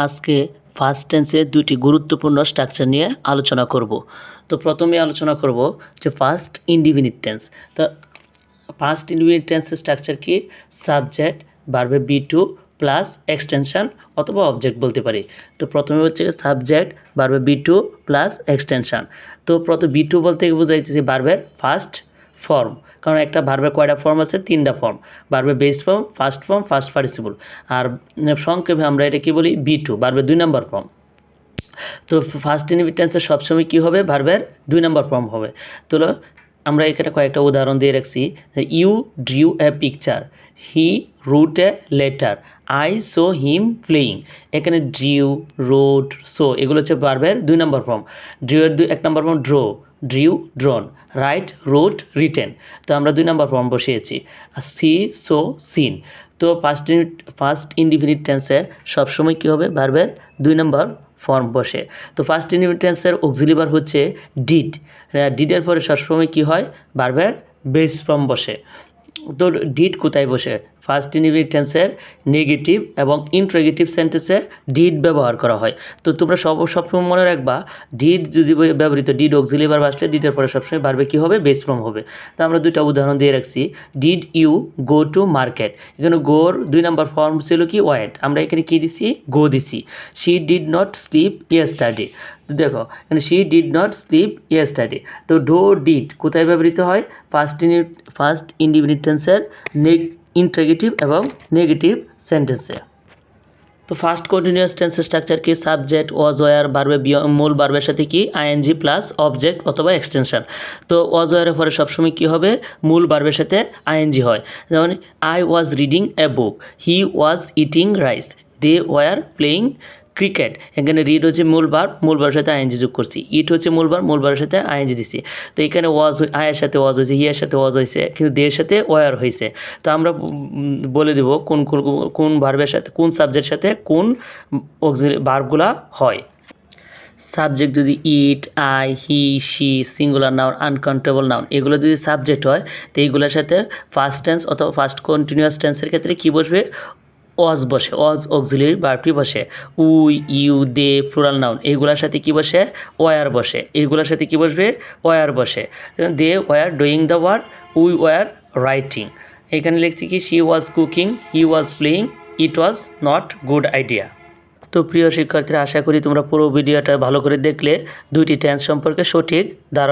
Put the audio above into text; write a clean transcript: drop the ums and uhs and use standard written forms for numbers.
আজকে ফার্স্ট টেন্সের দুটি গুরুত্বপূর্ণ স্ট্রাকচার নিয়ে আলোচনা করব। তো প্রথমে আলোচনা করব যে ফার্স্ট ইনডিফিনিট টেন্স। তো ফার্স্ট ইনডিফিনিট টেন্সের স্ট্রাকচার কি? সাবজেক্ট ভার্বে বি টু প্লাস এক্সটেনশন অথবা অবজেক্ট বলতে পারি। তো প্রথমে হচ্ছে সাবজেক্ট ভার্বে বি টু প্লাস এক্সটেনশন। তো প্রথম বি টু বলতে বোঝাইতেছি ভার্বের ফার্স্ট ফর্ম, কারণ একটা ভার্বের কয়টা ফর্ম আছে? তিনটা ফর্ম, ভার্বের বেস ফর্ম, ফার্স্ট পার্টিসিপল। আর সংক্ষেপে আমরা এটা কি বলি? বি টু, ভার্বের 2 নম্বর ফর্ম। তো ফার্স্ট ইনডিফিনিট টেন্সে সবসময় কী হবে? ভার্বের 2 নম্বর ফর্ম হবে। তো আমরা এখানে কয়েকটা উদাহরণ দিয়ে রাখছি। You drew a picture, he wrote a letter, I saw him playing. এখানে ড্রিউ, রোড, সো এগুলো হচ্ছে ভার্বের 2 নম্বর ফর্ম। ড্রিউয়ের 1 নম্বর form draw, drew drawn, write wrote written. তো আমরা 2 নম্বর ফর্ম বসিয়েছি। See saw seen. তো ফার্স্ট ইনডিফিনিট টেন্সে সবসময় কী হবে? ভার্বের 2 নম্বর ফর্ম বসে। তো ফার্স্ট ইনডিফিনিট টেন্সের অক্সিলিয়ারি ভার্ব হচ্ছে ডিড। ডিডের পরে সবসময় কী হয়? ভার্বের বেস ফর্ম বসে। তো ডিড কোথায় বসে? ফার্স্ট ইনডিফিনিট টেন্সের নেগেটিভ এবং ইন্ট্রোগেটিভ সেন্টেন্সে ডিড ব্যবহার করা হয়। তো তোমরা সবসময় মনে রাখবা, ডিড যদি ব্যবহৃত, ডিড অক্সিলিয়ারি ভার্ব আসলে ডিডের পরে সবসময় ভার্বে কী হবে? বেস ফর্ম হবে। তো আমরা 2টা উদাহরণ দিয়ে রাখছি। Did you go to market. এখানে গোর 2 নম্বর ফর্ম ছিল কি? ওয়েট। আমরা এখানে কী দিছি? গো দিছি। She did not slip yesterday. তো দেখো এখানে she did not slip yesterday. তো ডো ডিড কোথায় ব্যবহৃত হয়? ফার্স্ট ইনডিফিনিট টেন্সের ইন্ট্রোগেটিভ এবং নেগেটিভ সেন্টেন্সে। তো ফার্স্ট কন্টিনিউয়াস টেন্সের স্ট্রাকচার কি? সাবজেক্ট ওয়াজ ওয়ার ভার্বে মূল ভার্বের সাথে কি? আইএনজি প্লাস অবজেক্ট অথবা এক্সটেনশন। তো ওয়াজ ওয়ারের পরে সবসময় কী হবে? মূল ভার্বের সাথে আইএনজি হয়। যেমন I was reading a book, he was eating rice, they were playing cricket. এখানে রিড হচ্ছে মূল ভার্বের সাথে আইএনজি যোগ করছি। ইট হচ্ছে মূল ভার্বের সাথে আইএনজি দিছি। তো এখানে ওয়াজ, আয়ের সাথে ওয়াজ হয়েছে, হিয়ের সাথে ওয়াজ হয়েছে, কিন্তু দের সাথে ওয়ার হয়েছে। তো আমরা বলে দেব কোন ভার্বের সাথে, কোন সাবজেক্টের সাথে কোন ভার্বগুলা হয়। সাবজেক্ট যদি it, I, he, she, singular noun, uncountable noun, এগুলো যদি সাবজেক্ট হয়, তো এইগুলোর সাথে ফার্স্ট টেন্স অথবা ফার্স্ট কন্টিনিউয়াস টেন্সের ক্ষেত্রে কী বসবে? ওয়াজ বসে, ওয়াজ অক্সিলিয়ারি ভার্বটি বসে। We, you, they plural noun, এইগুলোর সাথে কী বসে? ওয়ার বসে। এইগুলোর সাথে কী বসবে? ওয়ার বসে। They were doing the work, we were writing. এখানে লিখছি কি? She was cooking, he was playing, it was not good idea. তো প্রিয় শিক্ষার্থীরা, আশা করি তোমরা পুরো ভিডিওটা ভালো করে দেখলে 2টি টেন্স সম্পর্কে সঠিক ধারণা